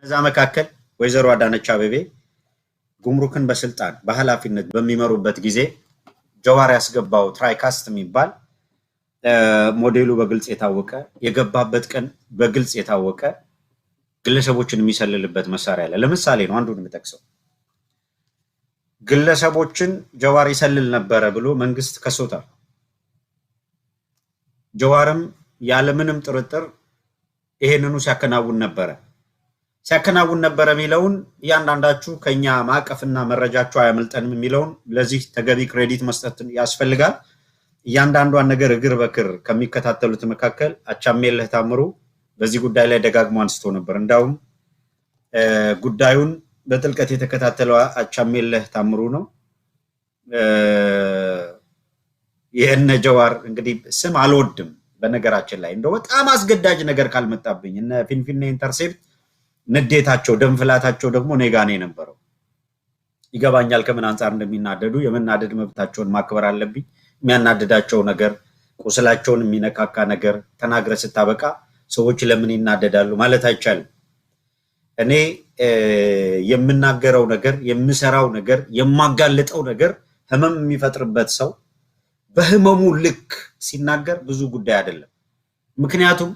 እዛ መካከል ወይዘሮ አዳነች አቤቤ ጉምሩክን በስልጣን በኃላፊነት በሚመሩበት ጊዜ ጀዋር ያስገባው ትራይካስት የሚባል ሞዴሉ በግልጽ የታወቀ የገባበት ቀን በግልጽ የታወቀ ግለሰቦችን የሚሰልልበት መሳሪያ አለ። ለምሳሌ ነው አንዱን የምጠቅሰው። ግለሰቦችን ጀዋር ይሰልል ነበረ ብሎ መንግስት ከሶታል። ጀዋርም ያለምንም ጥርጥር ይሄንኑ ሲያከናውን ነበረ የሚለውን እያንዳንዳችሁ ከኛ ማቀፍና መረጃችሁ አያመልጠንም የሚለውን ለዚህ ተገቢ ክሬዲት መስጠት ያስፈልጋል። እያንዳንዷን ነገር እግር በክር ከሚከታተሉት መካከል አቻሜለህ ታምሩ በዚህ ጉዳይ ላይ ደጋግሞ አንስቶ ነበር። እንዳውም ጉዳዩን በጥልቀት የተከታተለው አቻሜለህ ታምሩ ነው። የእነ ጀዋር እንግዲህ ስም አልወድም በነገራችን ላይ እንደው በጣም አስገዳጅ ነገር ካልመጣብኝ እነ ፊንፊኔ ኢንተርሴፕት ንዴታቸው ደንፍላታቸው ደግሞ ኔጋኔ ነበረው። ይገባኛል ከምን አንፃር እንደሚናደዱ። የመናደድ መብታቸውን ማክበር አለብኝ። የሚያናደዳቸው ነገር ቁስላቸውን የሚነካካ ነገር ተናግረ ስታበቃ ሰዎች ለምን ይናደዳሉ ማለት አይቻልም። እኔ የምናገረው ነገር የምሰራው ነገር የማጋልጠው ነገር ህመም የሚፈጥርበት ሰው በህመሙ ልክ ሲናገር ብዙ ጉዳይ አይደለም። ምክንያቱም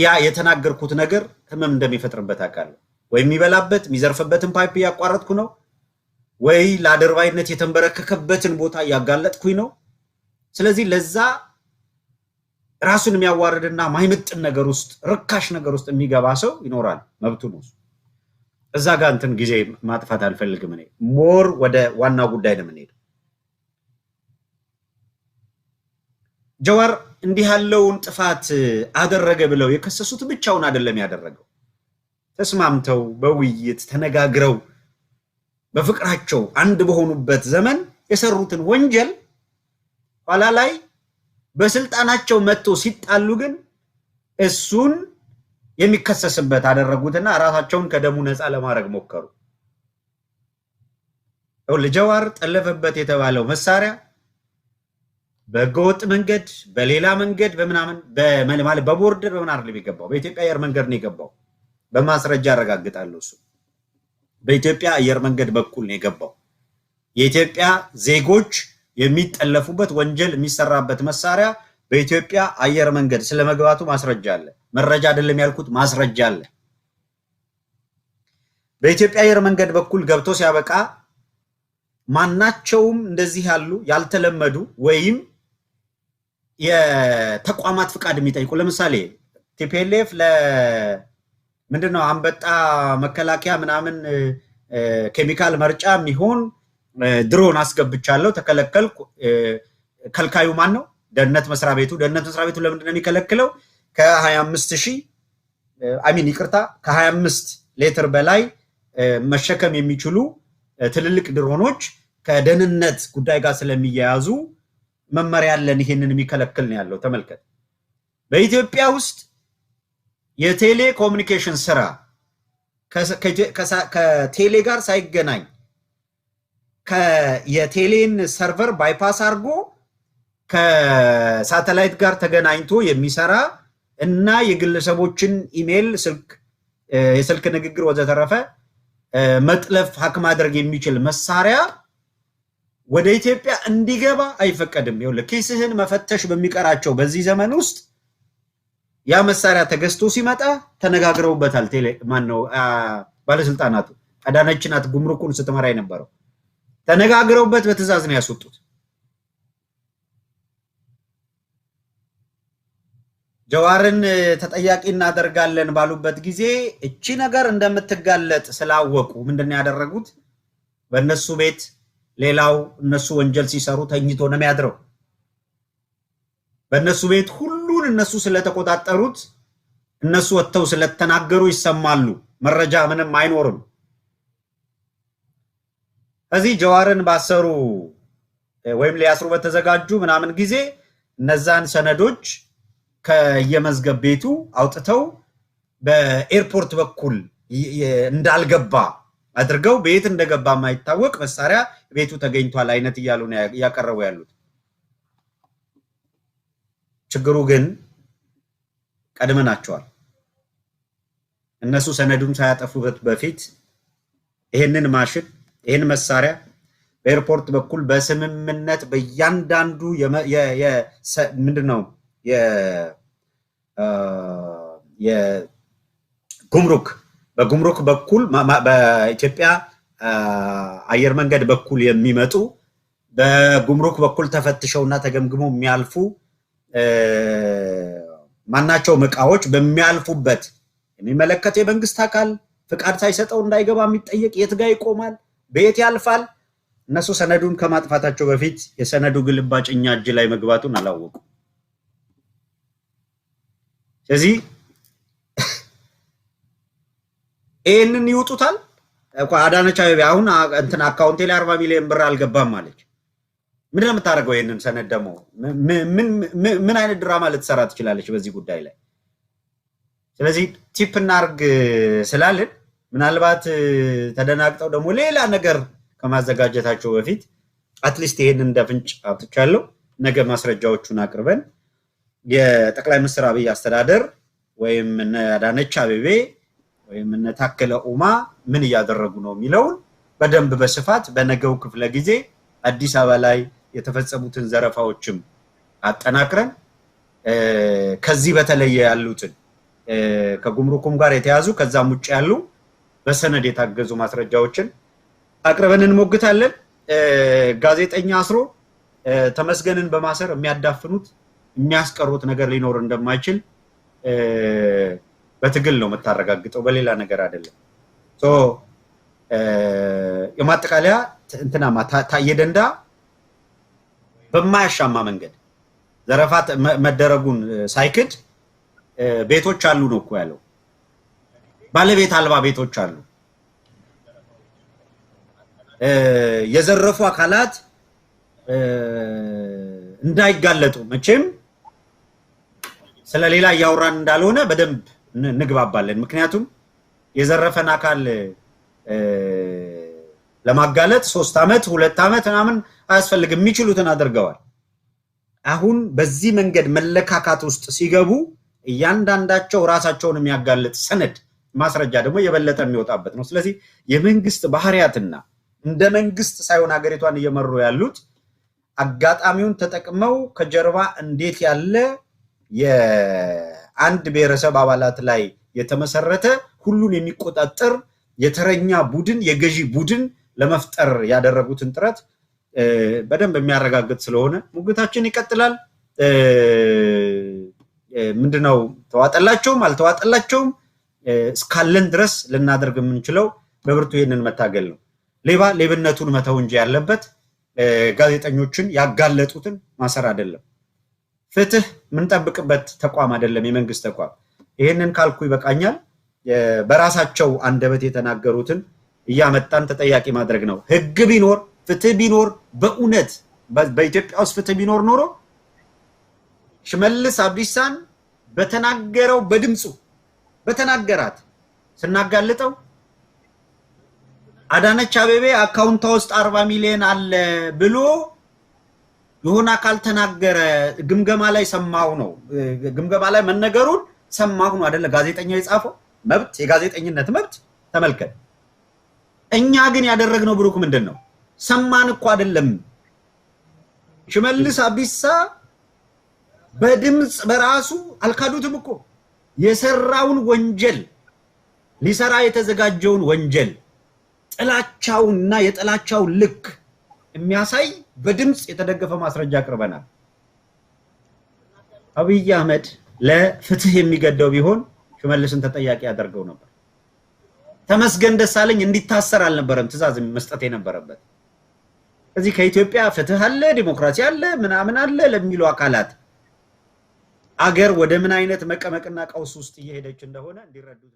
ያ የተናገርኩት ነገር ህመም እንደሚፈጥርበት አውቃለሁ። ወይ የሚበላበት የሚዘርፍበትን ፓይፕ ያቋረጥኩ ነው፣ ወይ ለአደርባይነት የተንበረከከበትን ቦታ ያጋለጥኩኝ ነው። ስለዚህ ለዛ ራሱን የሚያዋርድና ማይመጥን ነገር ውስጥ ርካሽ ነገር ውስጥ የሚገባ ሰው ይኖራል፣ መብቱ ነው። እዛ ጋር እንትን ጊዜ ማጥፋት አልፈልግም። እኔ ሞር ወደ ዋና ጉዳይ ነው የምንሄደው። ጀዋር እንዲህ ያለውን ጥፋት አደረገ ብለው የከሰሱት ብቻውን አይደለም ያደረገው። ተስማምተው በውይይት ተነጋግረው በፍቅራቸው አንድ በሆኑበት ዘመን የሰሩትን ወንጀል ኋላ ላይ በስልጣናቸው መጥቶ ሲጣሉ ግን እሱን የሚከሰስበት አደረጉትና ራሳቸውን ከደሙ ነፃ ለማድረግ ሞከሩ። ጀዋር ጠለፈበት የተባለው መሳሪያ በህገወጥ መንገድ በሌላ መንገድ በምናምን ማለት በቦርደር በምን አይደለም የገባው፣ በኢትዮጵያ አየር መንገድ ነው የገባው። በማስረጃ አረጋግጣለሁ። እሱ በኢትዮጵያ አየር መንገድ በኩል ነው የገባው። የኢትዮጵያ ዜጎች የሚጠለፉበት ወንጀል የሚሰራበት መሳሪያ በኢትዮጵያ አየር መንገድ ስለመግባቱ ማስረጃ አለ። መረጃ አይደለም ያልኩት፣ ማስረጃ አለ። በኢትዮጵያ አየር መንገድ በኩል ገብቶ ሲያበቃ ማናቸውም እንደዚህ ያሉ ያልተለመዱ ወይም የተቋማት ፍቃድ የሚጠይቁ ለምሳሌ ቲፒኤልኤፍ ለምንድነው አንበጣ መከላከያ ምናምን ኬሚካል መርጫ የሚሆን ድሮን አስገብቻለሁ ተከለከልኩ። ከልካዩ ማን ነው? ደህንነት መስሪያ ቤቱ። ደህንነት መስሪያ ቤቱ ለምንድነው የሚከለክለው? ከ25 ሊትር በላይ መሸከም የሚችሉ ትልልቅ ድሮኖች ከደህንነት ጉዳይ ጋር ስለሚያያዙ መመሪያ ያለን ይሄንን የሚከለክል ነው ያለው። ተመልከት። በኢትዮጵያ ውስጥ የቴሌኮሙኒኬሽን ስራ ከቴሌ ጋር ሳይገናኝ የቴሌን ሰርቨር ባይፓስ አድርጎ ከሳተላይት ጋር ተገናኝቶ የሚሰራ እና የግለሰቦችን ኢሜል፣ የስልክ ንግግር ወዘተረፈ መጥለፍ ሀክ ማድረግ የሚችል መሳሪያ ወደ ኢትዮጵያ እንዲገባ አይፈቀድም። ይኸውልህ ኪስህን መፈተሽ በሚቀራቸው በዚህ ዘመን ውስጥ ያ መሳሪያ ተገዝቶ ሲመጣ ተነጋግረውበታል። ባለስልጣናቱ አዳነች ናት ጉምሩኩን ስትመራ የነበረው። ተነጋግረውበት በትዕዛዝ ነው ያስወጡት። ጀዋርን ተጠያቂ እናደርጋለን ባሉበት ጊዜ እቺ ነገር እንደምትጋለጥ ስላወቁ ምንድነው ያደረጉት? በእነሱ ቤት ሌላው እነሱ ወንጀል ሲሰሩ ተኝቶ ነው የሚያድረው። በእነሱ ቤት ሁሉን እነሱ ስለተቆጣጠሩት እነሱ ወጥተው ስለተናገሩ ይሰማሉ። መረጃ ምንም አይኖርም። እዚህ ጀዋርን ባሰሩ ወይም ሊያስሩ በተዘጋጁ ምናምን ጊዜ እነዛን ሰነዶች ከየመዝገብ ቤቱ አውጥተው በኤርፖርት በኩል እንዳልገባ አድርገው ቤት እንደገባ ማይታወቅ መሳሪያ ቤቱ ተገኝቷል አይነት እያሉ ነው ያቀረቡ ያሉት። ችግሩ ግን ቀድመናቸዋል። እነሱ ሰነዱን ሳያጠፉበት በፊት ይሄንን ማሽን ይሄን መሳሪያ በኤርፖርት በኩል በስምምነት በእያንዳንዱ ምንድነው የጉምሩክ በጉምሩክ በኩል በኢትዮጵያ አየር መንገድ በኩል የሚመጡ በጉምሩክ በኩል ተፈትሸውና ተገምግመው የሚያልፉ ማናቸው መቃዎች በሚያልፉበት የሚመለከት የመንግስት አካል ፍቃድ ሳይሰጠው እንዳይገባ የሚጠየቅ የት ጋር ይቆማል በየት ያልፋል እነሱ ሰነዱን ከማጥፋታቸው በፊት የሰነዱ ግልባጭኛ እጅ ላይ መግባቱን አላወቁ ስለዚህ ይሄንን ይውጡታል አዳነች አቤቤ አሁን እንትን አካውንቴ ላይ 40 ሚሊዮን ብር አልገባም ማለች ምንድነው የምታደርገው ይሄንን ሰነድ ደግሞ ምን አይነት ድራማ ልትሰራ ትችላለች በዚህ ጉዳይ ላይ ስለዚህ ቲፕ እናርግ ስላልን ምናልባት ተደናግጠው ደግሞ ሌላ ነገር ከማዘጋጀታቸው በፊት አትሊስት ይሄንን እንደፍንጭ አጥቻለሁ ነገ ማስረጃዎቹን አቅርበን የጠቅላይ ሚኒስትር አብይ አስተዳደር ወይም አዳነች አቤቤ ወይም ታከለ ኡማ ምን ያደረጉ ነው የሚለውን በደንብ በስፋት በነገው ክፍለ ጊዜ አዲስ አበባ ላይ የተፈጸሙትን ዘረፋዎችም አጠናክረን ከዚህ በተለየ ያሉትን ከጉምሩኩም ጋር የተያዙ ከዛም ውጭ ያሉ በሰነድ የታገዙ ማስረጃዎችን አቅርበን እንሞግታለን ጋዜጠኛ አስሮ ተመስገንን በማሰር የሚያዳፍኑት የሚያስቀሩት ነገር ሊኖር እንደማይችል በትግል ነው መታረጋግጠው በሌላ ነገር አይደለም ሶ የማጠቃለያ እንትናማ ታየደንዳ በማያሻማ መንገድ ዘረፋት መደረጉን ሳይክድ ቤቶች አሉ ነው እኮ ያለው ባለቤት አልባ ቤቶች አሉ የዘረፉ አካላት እንዳይጋለጡ መቼም ስለሌላ ያውራን እንዳልሆነ በደንብ ንግባባለን ምክንያቱም የዘረፈን አካል ለማጋለጥ 3 አመት 2 አመት ምናምን አያስፈልግም የሚችሉትን አድርገዋል አሁን በዚህ መንገድ መለካካት ውስጥ ሲገቡ እያንዳንዳቸው ራሳቸውን የሚያጋልጥ ሰነድ ማስረጃ ደግሞ የበለጠ የሚወጣበት ነው ስለዚህ የመንግስት ባህሪያትና እንደ መንግስት ሳይሆን ሀገሪቷን እየመሩ ያሉት አጋጣሚውን ተጠቅመው ከጀርባ እንዴት ያለ የአንድ ብሔረሰብ አባላት ላይ የተመሰረተ ሁሉን የሚቆጣጠር የተረኛ ቡድን የገዢ ቡድን ለመፍጠር ያደረጉትን ጥረት በደንብ የሚያረጋግጥ ስለሆነ ሙግታችን ይቀጥላል ምንድነው ተዋጠላቸውም አልተዋጠላቸውም እስካለን ድረስ ልናደርግ የምንችለው በብርቱ ይሄንን መታገል ነው ሌባ ሌብነቱን መተው እንጂ ያለበት ጋዜጠኞችን ያጋለጡትን ማሰር አይደለም ፍትህ ምን ጠብቅበት ተቋም አይደለም የመንግስት ተቋም ይሄንን ካልኩ ይበቃኛል በራሳቸው አንደበት የተናገሩትን ያመጣን ተጠያቂ ማድረግ ነው ህግ ቢኖር ፍትህ ቢኖር በእውነት በኢትዮጵያ ውስጥ ፍትህ ቢኖር ኖሮ ሽመልስ አብዲሳን በተናገረው በድምጹ በተናገራት ስናጋልጠው አዳነች አቤቤ አካውንቷ ውስጥ 40 ሚሊዮን አለ ብሎ የሆነ አካል ተናገረ ግምገማ ላይ ሰማው ነው ግምገማ ላይ መነገሩን ሰማው ነው አይደለ ጋዜጠኛው የጻፈው መብት የጋዜጠኝነት መብት ተመልከት እኛ ግን ያደረግነው ብሩክ ምንድነው ሰማን እኮ አይደለም ሽመልስ አብዲሳ በድምጽ በራሱ አልካዱትም እኮ የሰራውን ወንጀል ሊሰራ የተዘጋጀውን ወንጀል ጥላቻውና የጥላቻው ልክ የሚያሳይ በድምጽ የተደገፈ ማስረጃ አቅርበናል አብይ አህመድ ለፍትህ የሚገደው ቢሆን ሽመልስን ተጠያቂ ያደርገው ነበር ተመስገን ደሳለኝ እንዲታሰር አልነበረም ትዛዝ መስጠት የነበረበት እዚህ ከኢትዮጵያ ፍትህ አለ ዲሞክራሲ አለ ምናምን አለ ለሚሉ አካላት አገር ወደ ምን አይነት መቀመቅና ቀውስ ውስጥ እየሄደች እንደሆነ እንዲረዱት